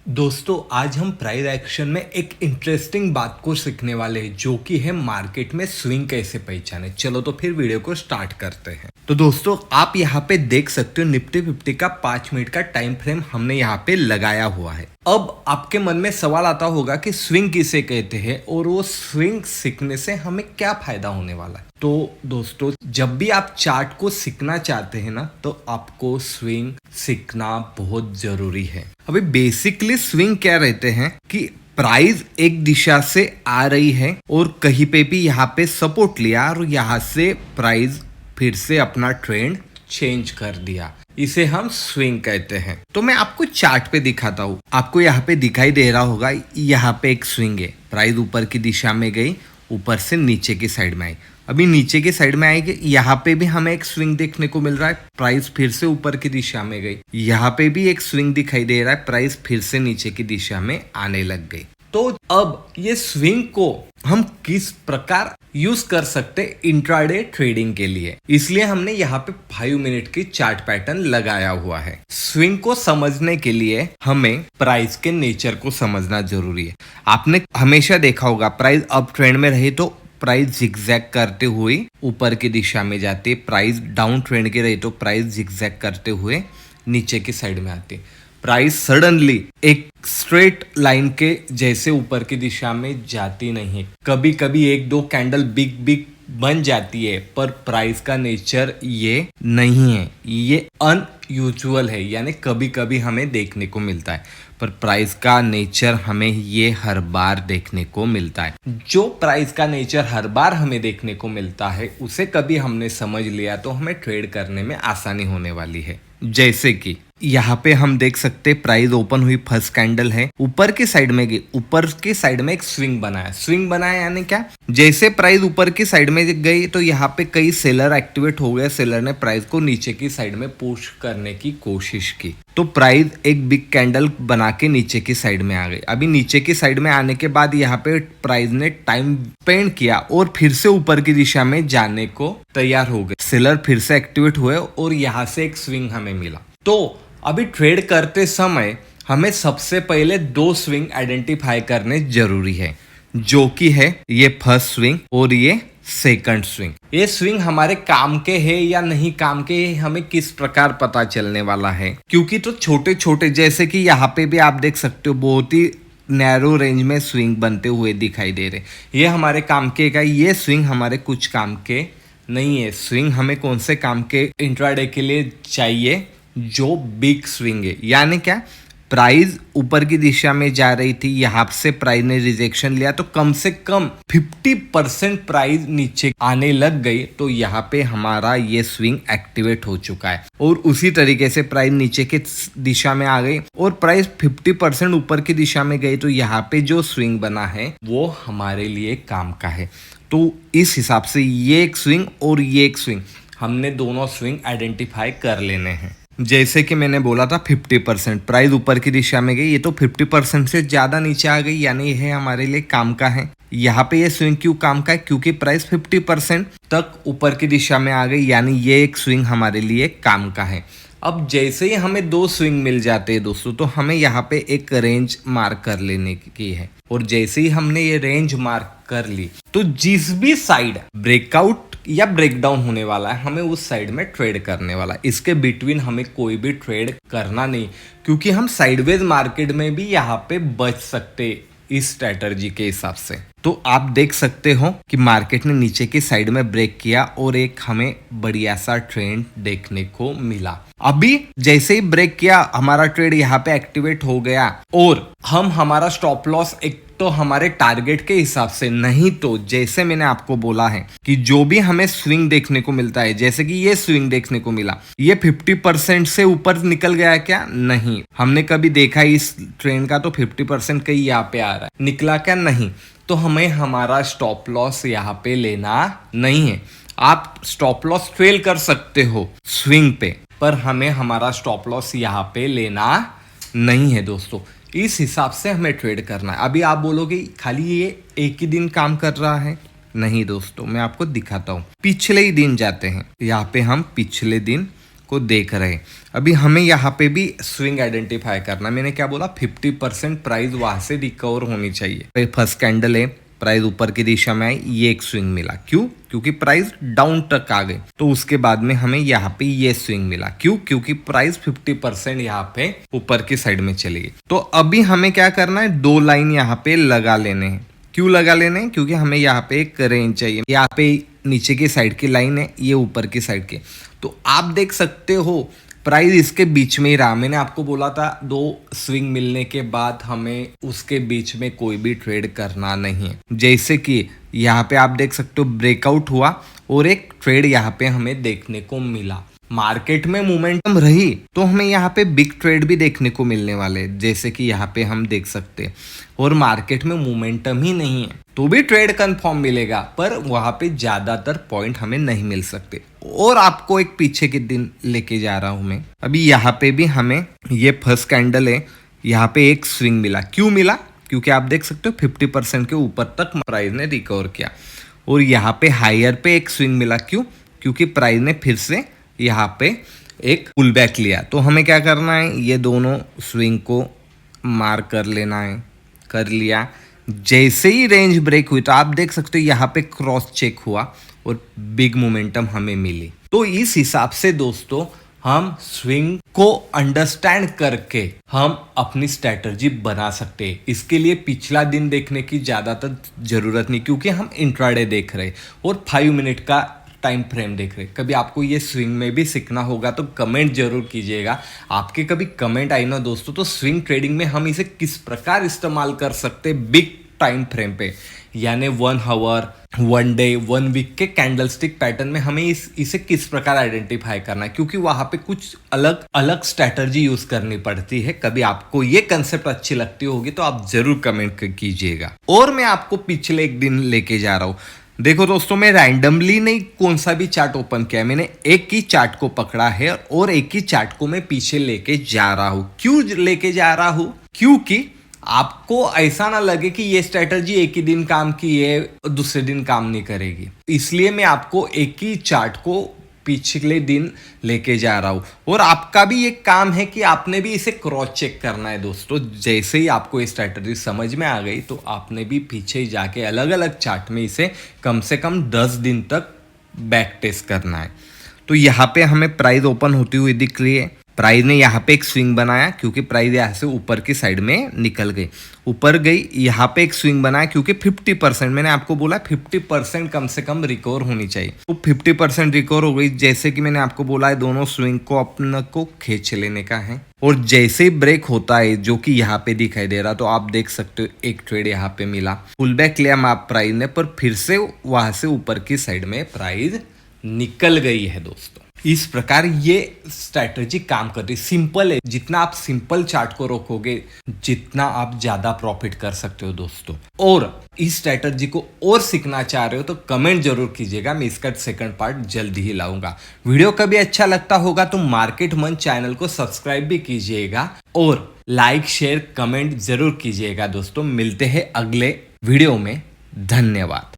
दोस्तों आज हम प्राइस एक्शन में एक इंटरेस्टिंग बात को सीखने वाले हैं जो कि है मार्केट में स्विंग कैसे पहचाने। चलो तो फिर वीडियो को स्टार्ट करते हैं। तो दोस्तों आप यहाँ पे देख सकते हो निफ्टी 50 का 5 मिनट का टाइम फ्रेम हमने यहाँ पे लगाया हुआ है। अब आपके मन में सवाल आता होगा कि स्विंग किसे कहते हैं और वो स्विंग सीखने से हमें क्या फायदा होने वाला है। तो दोस्तों जब भी आप चार्ट को सीखना चाहते हैं ना तो आपको स्विंग सीखना बहुत जरूरी है। अभी बेसिकली स्विंग क्या रहते हैं कि प्राइस एक दिशा से आ रही है और कहीं पे भी यहाँ पे सपोर्ट लिया और यहाँ से प्राइस फिर से अपना ट्रेंड चेंज कर दिया, इसे हम स्विंग कहते हैं। तो मैं आपको चार्ट पे दिखाता हूँ। आपको यहाँ पे दिखाई दे रहा होगा, यहाँ पे एक स्विंग है। प्राइस ऊपर की दिशा में गई, ऊपर से नीचे की साइड में आई। अभी नीचे की साइड में आएगी, यहाँ पे भी हमें एक स्विंग देखने को मिल रहा है। प्राइस फिर से ऊपर की दिशा में गई, यहाँ पे भी एक स्विंग दिखाई दे रहा है। प्राइस फिर से नीचे की दिशा में आने लग गई। तो अब ये स्विंग को हम किस प्रकार यूज कर सकते इंट्राडे ट्रेडिंग के लिए, इसलिए हमने यहाँ पे 5 मिनट की चार्ट पैटर्न लगाया हुआ है। स्विंग को समझने के लिए हमें प्राइस के नेचर को समझना जरूरी है। आपने हमेशा देखा होगा प्राइस अप ट्रेंड में रही तो प्राइस जिगजैग करते हुए ऊपर की दिशा में जाती है। प्राइस डाउन ट्रेंड की रही तो प्राइस जिगजैग करते हुए नीचे की साइड में आती है। प्राइस सडनली एक स्ट्रेट लाइन के जैसे ऊपर की दिशा में जाती नहीं है। कभी कभी एक दो कैंडल बिग बिग बन जाती है, पर प्राइस का नेचर ये नहीं है। ये अनयूजुअल है, यानी कभी कभी हमें देखने को मिलता है, पर प्राइस का नेचर हमें ये हर बार देखने को मिलता है। जो प्राइस का नेचर हर बार हमें देखने को मिलता है उसे कभी हमने समझ लिया तो हमें ट्रेड करने में आसानी होने वाली है। जैसे कि यहाँ पे हम देख सकते प्राइस ओपन हुई, फर्स्ट कैंडल है, ऊपर की साइड में गई, ऊपर की साइड में एक स्विंग बनाया। स्विंग बनाया यानी क्या, जैसे प्राइस ऊपर की साइड में गई तो यहाँ पे कई सेलर एक्टिवेट हो गए। सेलर ने प्राइस को नीचे की साइड में पुश करने की कोशिश की तो प्राइस एक बिग कैंडल बना के नीचे की साइड में आ गई। अभी नीचे की साइड में आने के बाद यहाँ पे प्राइस ने टाइम स्पेंड किया और फिर से ऊपर की दिशा में जाने को तैयार हो गए। सेलर फिर से एक्टिवेट हुए और यहाँ से एक स्विंग हमें मिला। तो अभी ट्रेड करते समय हमें सबसे पहले दो स्विंग आइडेंटिफाई करने जरूरी है, जो कि है ये फर्स्ट स्विंग और ये सेकंड स्विंग। ये स्विंग हमारे काम के है या नहीं काम के है हमें किस प्रकार पता चलने वाला है, क्योंकि तो छोटे छोटे जैसे कि यहाँ पे भी आप देख सकते हो बहुत ही नैरो रेंज में स्विंग बनते हुए दिखाई दे रहे। ये हमारे काम के का, ये स्विंग हमारे कुछ काम के नहीं है। स्विंग हमें कौन से काम के इंट्राडे के लिए चाहिए, जो बिग स्विंग है। यानी क्या, प्राइस ऊपर की दिशा में जा रही थी, यहाँ से प्राइस ने रिजेक्शन लिया तो कम से कम 50% प्राइस नीचे आने लग गई तो यहाँ पे हमारा ये स्विंग एक्टिवेट हो चुका है। और उसी तरीके से प्राइस नीचे की दिशा में आ गई और प्राइस 50% ऊपर की दिशा में गई तो यहाँ पे जो स्विंग बना है वो हमारे लिए काम का है। तो इस हिसाब से ये एक स्विंग और ये एक स्विंग, हमने दोनों स्विंग आइडेंटिफाई कर लेने हैं। जैसे कि मैंने बोला था 50% प्राइस ऊपर की दिशा में गई, ये तो 50% से ज्यादा नीचे आ गई, यानी यह हमारे लिए काम का है। यहाँ पे ये स्विंग क्यों काम का है, क्योंकि प्राइस 50% तक ऊपर की दिशा में आ गई, यानी ये एक स्विंग हमारे लिए काम का है। अब जैसे ही हमें दो स्विंग मिल जाते हैं दोस्तों, तो हमें यहाँ पे एक रेंज मार्क कर लेने की है। और जैसे ही हमने ये रेंज मार्क कर ली तो जिस भी साइड ब्रेकआउट या ब्रेकडाउन होने वाला है हमें उस साइड में ट्रेड करने वाला है। इसके बिटवीन हमें कोई भी ट्रेड करना नहीं, क्योंकि हम साइडवेज मार्केट में भी यहाँ पे बच सकते इस स्ट्रेटजी के हिसाब से। तो आप देख सकते हो कि मार्केट ने नीचे की साइड में ब्रेक किया और एक हमें बढ़िया सा ट्रेंड देखने को मिला। अभी जैसे ही ब्रेक किया हमारा ट्रेड यहाँ पे एक्टिवेट हो गया और हम हमारा स्टॉप लॉस एक तो हमारे टारगेट के हिसाब से, नहीं तो जैसे मैंने आपको बोला है कि जो भी हमें स्विंग देखने को मिलता है, जैसे कि ये स्विंग देखने को मिला, ये 50% से ऊपर निकल गया क्या, नहीं। हमने कभी देखा इस ट्रेंड का तो 50% कहीं यहाँ पे आ रहा है, निकला क्या, नहीं। तो हमें हमारा स्टॉप लॉस यहाँ पे लेना नहीं है। आप स्टॉप लॉस फेल कर सकते हो स्विंग पे, पर हमें हमारा स्टॉप लॉस यहाँ पे लेना नहीं है दोस्तों। इस हिसाब से हमें ट्रेड करना है। अभी आप बोलोगे खाली ये एक ही दिन काम कर रहा है, नहीं दोस्तों, मैं आपको दिखाता हूँ। पिछले ही दिन जाते हैं, यहाँ पे हम पिछले दिन को देख रहे हैं। अभी हमें यहाँ पे भी स्विंग आइडेंटिफाई करना। मैंने क्या बोला, 50% प्राइस वहां से रिकवर होनी चाहिए। फर्स्ट कैंडल है, प्राइस ऊपर की दिशा में आई, ये एक स्विंग मिला। क्यों? क्योंकि प्राइस डाउन तक आ गई। तो उसके बाद में हमें यहाँ पे ये स्विंग मिला। क्यों? क्योंकि प्राइस 50% यहाँ पे ऊपर की साइड में चली गई। तो अभी हमें क्या करना है, 2 लाइन यहाँ पे लगा लेने हैं। क्यों लगा लेने हैं? क्योंकि हमें यहाँ पे एक रेंज चाहिए। यहाँ पे नीचे की साइड की लाइन है, ये ऊपर की साइड की। तो आप देख सकते हो प्राइस इसके बीच में ही रहा। मैंने आपको बोला था 2 स्विंग मिलने के बाद हमें उसके बीच में कोई भी ट्रेड करना नहीं है। जैसे कि यहाँ पे आप देख सकते हो ब्रेकआउट हुआ और एक ट्रेड यहाँ पे हमें देखने को मिला। मार्केट में मोमेंटम रही तो हमें यहाँ पे बिग ट्रेड भी देखने को मिलने वाले, जैसे कि यहाँ पे हम देख सकते हैं। और मार्केट में मोमेंटम ही नहीं है तो भी ट्रेड कंफर्म मिलेगा, पर वहां पे ज्यादातर पॉइंट हमें नहीं मिल सकते। और आपको एक पीछे के दिन लेके जा रहा हूं मैं। अभी यहाँ पे भी हमें ये फर्स्ट कैंडल है, यहाँ पे एक स्विंग मिला। क्यों मिला? क्योंकि आप देख सकते हो 50% के ऊपर तक प्राइस ने रिकवर किया। और यहाँ पे हायर पे एक स्विंग मिला। क्यों? क्योंकि प्राइस ने फिर से यहाँ पे एक पुल बैक लिया। तो हमें क्या करना है, ये दोनों स्विंग को मार्क कर लेना है। कर लिया। जैसे ही रेंज ब्रेक हुई तो आप देख सकते हो यहाँ पे क्रॉस चेक हुआ और बिग मोमेंटम हमें मिली। तो इस हिसाब से दोस्तों हम स्विंग को अंडरस्टैंड करके हम अपनी स्ट्रैटेजी बना सकते हैं। इसके लिए पिछला दिन देखने की ज्यादातर जरूरत नहीं, क्योंकि हम इंट्राडे देख रहे हैं और 5 मिनट का टाइम फ्रेम देख रहे। कभी आपको ये स्विंग में भी सीखना होगा तो कमेंट जरूर कीजिएगा। आपके कभी कमेंट आई ना दोस्तों, तो स्विंग ट्रेडिंग में हम इसे किस प्रकार इस्तेमाल कर सकते हैं बिग टाइम फ्रेम पे, यानी 1 आवर, 1 डे, 1 वीक के कैंडलस्टिक पैटर्न में हमें इसे किस प्रकार आइडेंटिफाई करना है, क्योंकि वहां पे कुछ अलग अलग स्ट्रैटेजी यूज करनी पड़ती है। कभी आपको ये कंसेप्ट अच्छी लगती होगी तो आप जरूर कमेंट कीजिएगा। और मैं आपको पिछले एक दिन लेके जा रहा हूं। देखो दोस्तों, मैं रैंडमली नहीं कोई सा भी चार्ट ओपन किया, मैंने एक ही चार्ट को पकड़ा है और एक ही चार्ट को मैं पीछे लेके जा रहा हूं। क्यों लेके जा रहा हूं? क्योंकि आपको ऐसा ना लगे कि ये स्ट्रेटजी एक ही दिन काम की है, दूसरे दिन काम नहीं करेगी। इसलिए मैं आपको एक ही चार्ट को पिछले दिन लेके जा रहा हूं। और आपका भी ये काम है कि आपने भी इसे क्रॉस चेक करना है दोस्तों। जैसे ही आपको ये स्ट्रैटेजी समझ में आ गई तो आपने भी पीछे ही जाके अलग अलग चार्ट में इसे कम से कम 10 दिन तक बैक टेस्ट करना है। तो यहाँ पे हमें प्राइस ओपन होती हुई दिख रही है। प्राइस ने यहाँ पे एक स्विंग बनाया क्योंकि प्राइस यहाँ से ऊपर की साइड में निकल गई, ऊपर गई। यहाँ पे एक स्विंग बनाया क्योंकि 50%, मैंने आपको बोला 50% कम से कम रिकवर होनी चाहिए। तो 50% रिकवर हो गई। जैसे कि मैंने आपको बोला है, दोनों स्विंग को अपने को खींच लेने का है। और जैसे ही ब्रेक होता है, जो कि यहाँ पे दिखाई दे रहा, तो आप देख सकते हो एक ट्रेड यहाँ पे मिला, पुल बैक लिया माप प्राइस ने, पर फिर से वहां से ऊपर की साइड में प्राइस निकल गई है दोस्तों। इस प्रकार ये स्ट्रैटेजी काम कर रही। सिंपल है, जितना आप सिंपल चार्ट को रोकोगे जितना आप ज्यादा प्रॉफिट कर सकते हो दोस्तों। और इस स्ट्रैटेजी को और सीखना चाह रहे हो तो कमेंट जरूर कीजिएगा, मैं इसका सेकंड पार्ट जल्दी ही लाऊंगा। वीडियो कभी अच्छा लगता होगा तो मार्केट मंच चैनल को सब्सक्राइब भी कीजिएगा और लाइक शेयर कमेंट जरूर कीजिएगा दोस्तों। मिलते हैं अगले वीडियो में। धन्यवाद।